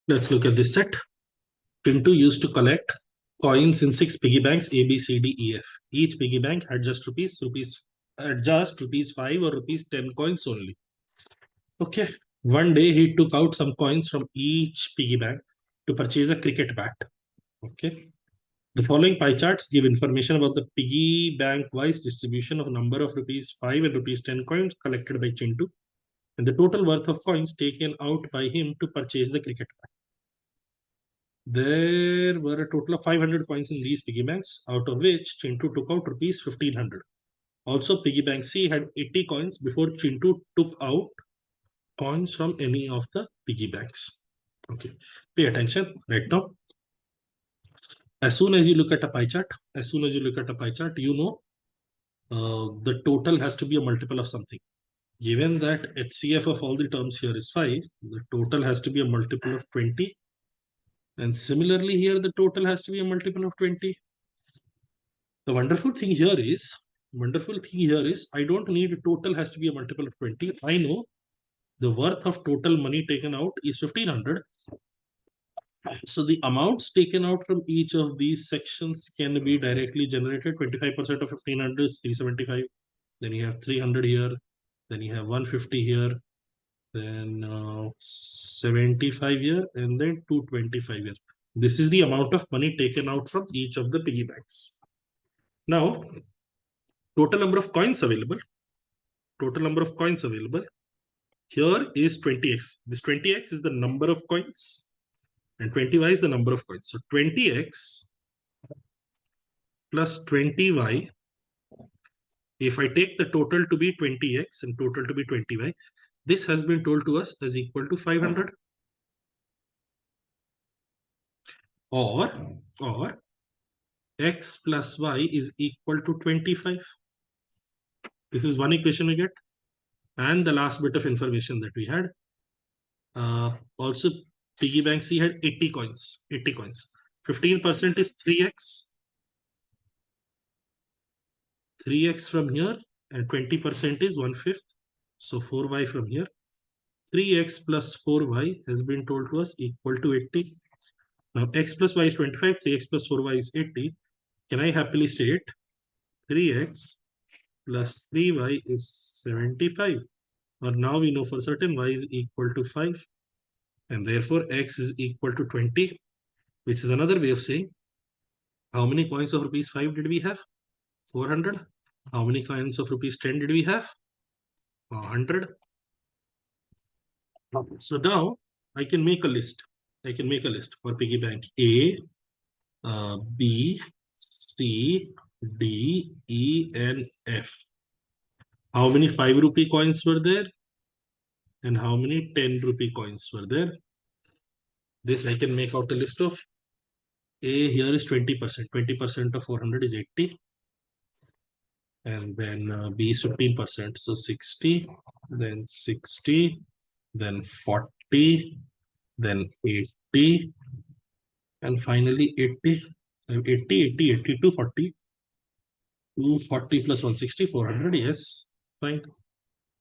Let's look at this set. Pinto used to collect coins in 6 piggy banks A, B, C, D, E, F. Each piggy bank had just rupees 5 or rupees 10 coins only. Okay. One day he took out some coins from each piggy bank to purchase a cricket bat. Okay. The following pie charts give information about the piggy bank wise distribution of number of rupees 5 and rupees 10 coins collected by Chintu and the total worth of coins taken out by him to purchase the cricket bat. There were a total of 500 coins in these piggy banks, out of which Chintu took out rupees 1500. Also, piggy bank C had 80 coins before Chintu took out coins from any of the piggy banks. Okay, pay attention right now. As soon as you look at a pie chart, you know the total has to be a multiple of something. Given that HCF of all the terms here is 5, the total has to be a multiple of 20. And similarly here, the total has to be a multiple of 20. The wonderful thing here is, I don't need a total has to be a multiple of 20. I know the worth of total money taken out is 1500. So the amounts taken out from each of these sections can be directly generated. 25% of 1500 is 375. Then you have 300 here. Then you have 150 here. Then 75 here. And then 225 here. This is the amount of money taken out from each of the piggy banks. Now, total number of coins available. Here is 20x. This 20x is the number of coins. And 20y is the number of coins. So 20x plus 20y. If I take the total to be 20x and total to be 20y, this has been told to us as equal to 500. Or x plus y is equal to 25. This is one equation we get. And the last bit of information that we had. Also, piggy bank C had 80 coins. 15% is 3x. 3x from here and 20% is 1/5. So 4y from here. 3x plus 4y has been told to us equal to 80. Now x plus y is 25, 3x plus 4y is 80. Can I happily state 3x plus 3y is 75? Or now we know for certain y is equal to 5. And therefore x is equal to 20, which is another way of saying how many coins of rupees 5 did we have? 400. How many coins of rupees 10 did we have? 100. So now I can make a list. For piggy bank A, B, C, D, E, and F. How many 5 rupee coins were there? And how many 10 rupee coins were there? This I can make out a list of. A here is 20%. 20% of 400 is 80. And then B is 15%. So 60, then 60, then 40, then 80, and finally 80. 80, 82, 40. 240 plus 160, 400. Yes, fine.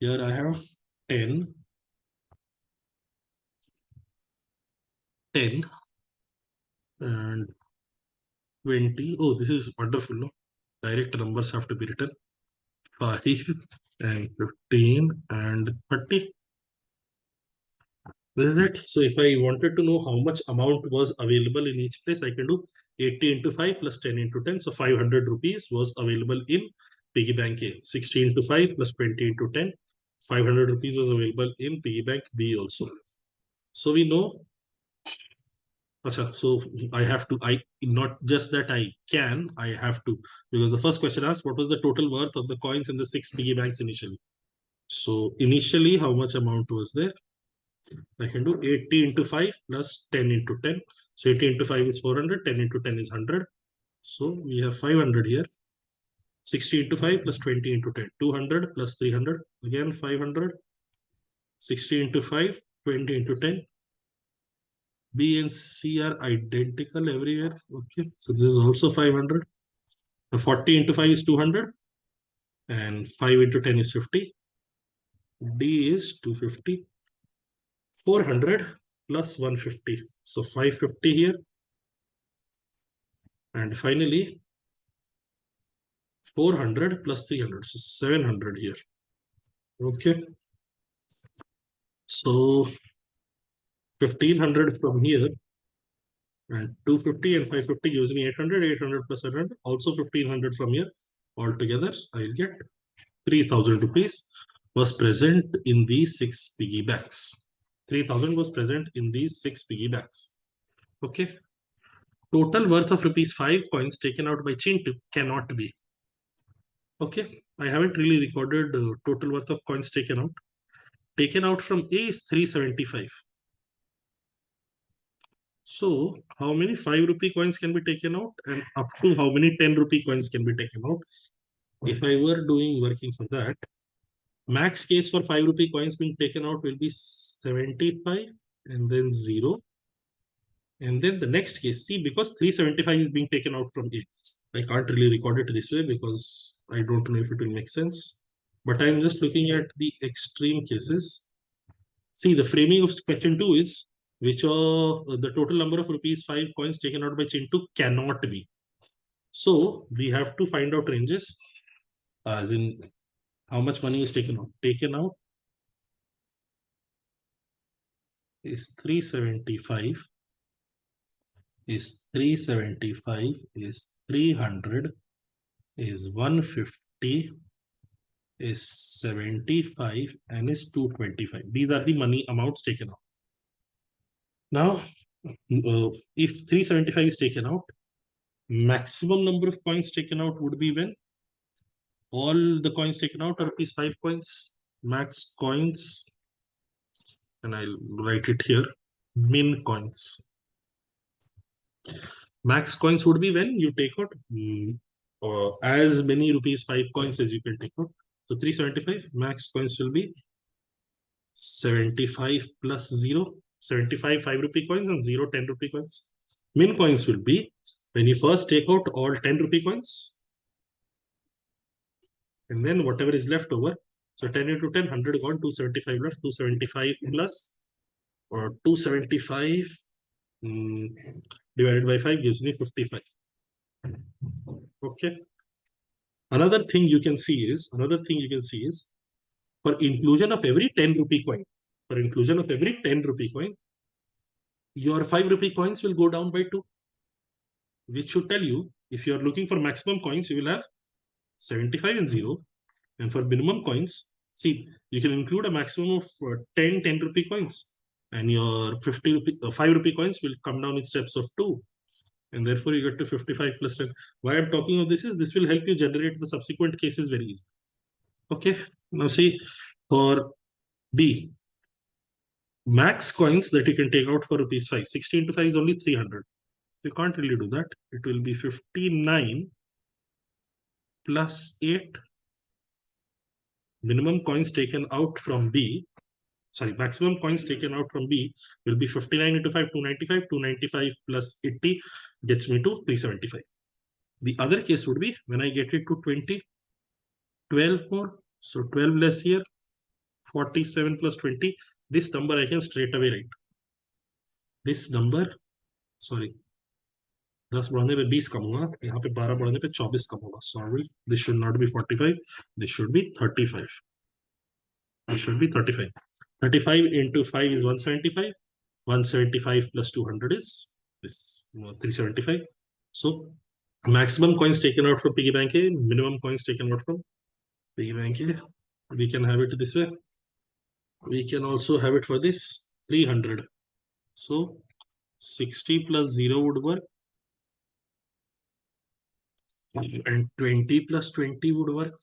Here I have 10, 10, and 20. Oh, this is wonderful. No? Direct numbers have to be written. 5 and 15 and 30. This is it. So if I wanted to know how much amount was available in each place, I can do 80 into 5 plus 10 into 10. So 500 rupees was available in piggy bank A. 60 into 5 plus 20 into 10. 500 rupees was available in piggy bank B also. So we know. So I have to, not just that I can, I have to, because the first question asked what was the total worth of the coins in the 6 piggy banks initially. So initially, how much amount was there? I can do 80 into 5 plus 10 into 10. So 80 into 5 is 400, 10 into 10 is 100. So we have 500 here. 60 into 5 plus 20 into 10. 200 plus 300. Again 500. 60 into 5, 20 into 10. B and C are identical everywhere. Okay, so this is also 500. The 40 into 5 is 200. And 5 into 10 is 50. D is 250. 400 plus 150. So 550 here. And finally, 400 plus 300. So 700 here. Okay. So 1500 from here. And 250 and 550 gives me 800. 800 plus 700. Also 1500 from here. Altogether, I'll get 3000 rupees was present in these 6 piggy banks. 3000 was present in these 6 piggy banks. Okay. Total worth of rupees 5 coins taken out by Chintu cannot be. Okay. I haven't really recorded total worth of coins taken out. Taken out from A is 375. So, how many 5 rupee coins can be taken out, and up to how many 10 rupee coins can be taken out? If I were working for that, max case for 5 rupee coins being taken out will be 75 and then 0. And then the next case, see, because 375 is being taken out from A, I can't really record it this way because I don't know if it will make sense. But I'm just looking at the extreme cases. See, the framing of question 2 is which the total number of rupees 5 coins taken out by Chintu cannot be. So we have to find out ranges, as in how much money is taken out. Taken out is 375, is 375, is 300, is 150, is 75, and is 225. These are the money amounts taken out. Now, if 375 is taken out, maximum number of coins taken out would be when all the coins taken out are rupees 5 coins. Max coins, and I'll write it here, min coins. Max coins would be when you take out as many rupees 5 coins as you can take out. So 375, max coins will be 75 plus 0, 75 5 rupee coins and 0 10 rupee coins. Min coins will be when you first take out all 10 rupee coins, and then whatever is left over. So 10 into 10, 100 gone, 275 left, 275 plus or 275 divided by 5 gives me 55. Okay. Another thing you can see is for inclusion of every 10 rupee coin, your 5 rupee coins will go down by 2, which should tell you if you are looking for maximum coins, you will have 75 and 0. And for minimum coins, see, you can include a maximum of 10 rupee coins, and your 50 rupee, 5 rupee coins will come down in steps of 2. And therefore, you get to 55 plus 10. Why I'm talking of this is this will help you generate the subsequent cases very easily. Okay. Now, see, for B, max coins that you can take out for rupees 5. 60 into 5 is only 300. You can't really do that. It will be 59 plus 8. Minimum coins taken out from B, maximum coins taken out from B will be 59 into 5, 295. 295 plus 80 gets me to 375. The other case would be when I get it to 20, 12 more. So 12 less here, 47 plus 20. This number I can straight away write. This number, sorry, 10 बढ़ने पे 20 कम होगा, यहाँ पे 12 बढ़ने पे 24 कम होगा. Sorry, this should not be 45. This should be 35. This should be 35. 35 into 5 is 175. 175 plus 200 is this 375. So maximum coins taken out from piggy bank A, minimum coins taken out from piggy bank A. We can have it this way. We can also have it for this 300. So 60 plus 0 would work. And 20 plus 20 would work.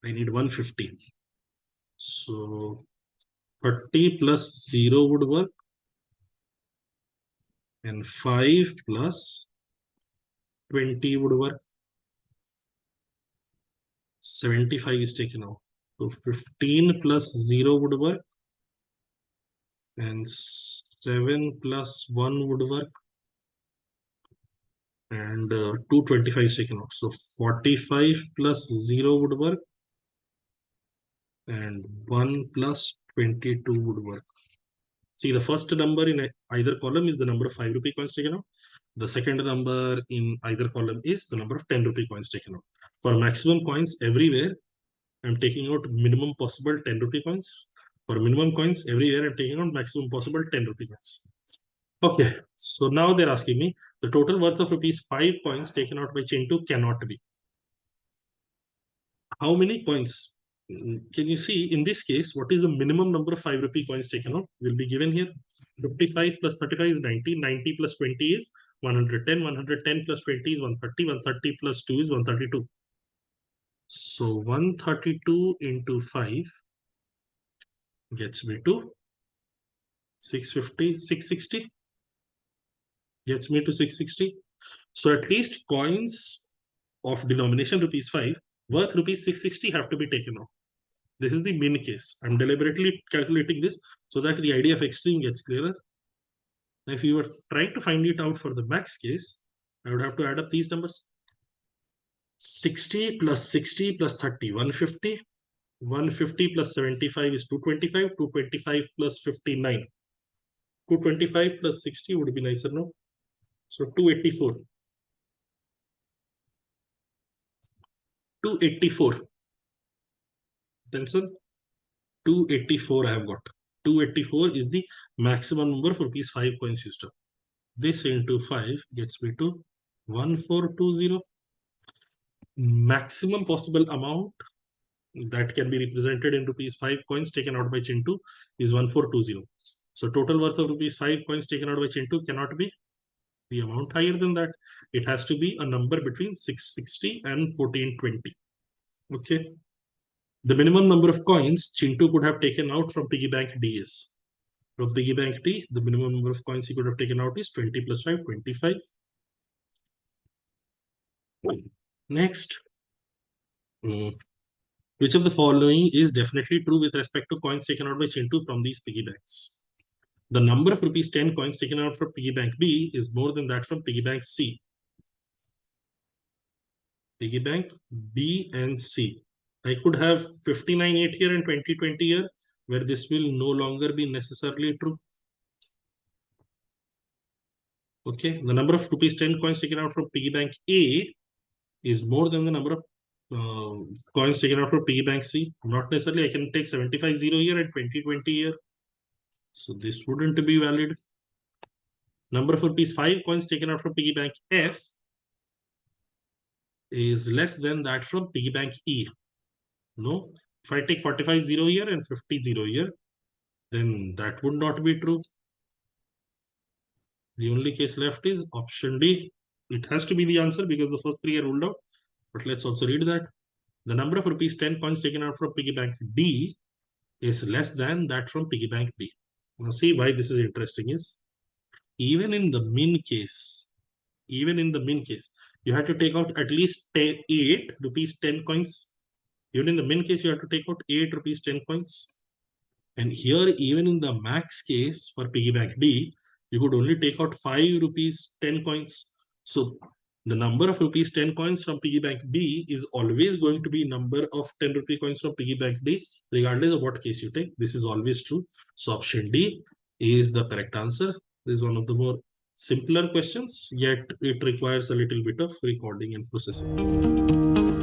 I need 150. So 30 plus 0 would work. And 5 plus 20 would work. 75 is taken out. So 15 plus 0 would work. And 7 plus 1 would work. And 225 is taken out. So 45 plus 0 would work. And 1 plus 22 would work. See, the first number in either column is the number of 5 rupee coins taken out. The second number in either column is the number of 10 rupee coins taken out. For maximum coins everywhere, I'm taking out minimum possible 10 rupee coins. For minimum coins everywhere, I'm taking out maximum possible 10 rupee coins. Okay, so now they're asking me the total worth of rupees 5 coins taken out by chain 2 cannot be. How many coins? Can you see in this case, what is the minimum number of 5 rupee coins taken out? Will be given here. 55 plus 35 is 90. 90 plus 20 is 110. 110 plus 20 is 130. 130 plus 2 is 132. So 132 into 5 gets me to 650, 660. Gets me to 660. So at least coins of denomination rupees 5 worth rupees 660 have to be taken out. This is the min case. I'm deliberately calculating this so that the idea of extreme gets clearer. Now, if you were trying to find it out for the max case, I would have to add up these numbers. 60 plus 60 plus 30, 150. 150 plus 75 is 225. 225 plus 59. 225 plus 60 would be nicer, no? So 284. 284. Attention. 284 I have got. 284 is the maximum number for rupees 5 coins used up. This into 5 gets me to 1420. Maximum possible amount that can be represented in rupees 5 coins taken out by chain 2 is 1420. So total worth of rupees 5 coins taken out by chain 2 cannot be the amount higher than that. It has to be a number between 660 and 1420. Okay. The minimum number of coins chain 2 could have taken out from piggy bank D is. From piggy bank D, the minimum number of coins he could have taken out is 20 plus 5, 25. Next, which of the following is definitely true with respect to coins taken out by chain 2 from these piggy banks? The number of rupees 10 coins taken out from piggy bank B is more than that from piggy bank C. Piggy bank B and C. I could have 59.8 here and 2020 here, where this will no longer be necessarily true. Okay, the number of rupees 10 coins taken out from piggy bank A is more than the number of coins taken out from piggy bank C. Not necessarily. I can take 75.0 here and 2020 here. So this wouldn't be valid. Number of rupees 5 coins taken out from piggy bank F is less than that from piggy bank E. No, if I take 45.0 here and 50.0 here, then that would not be true. The only case left is option D. It has to be the answer because the first three are ruled out. But let's also read that. The number of rupees 10 coins taken out from piggy bank D is less than that from piggy bank B. Now see why this is interesting is, even in the min case, you have to take out at least 8 rupees 10 coins. Even in the min case, you have to take out 8 rupees 10 coins. And here, even in the max case for piggy bank D, you could only take out 5 rupees 10 coins. So the number of rupees 10 coins from piggy bank B is always going to be number of 10 rupee coins from piggy bank D, regardless of what case you take. This is always true. So option D is the correct answer. This is one of the more simpler questions, yet it requires a little bit of recording and processing.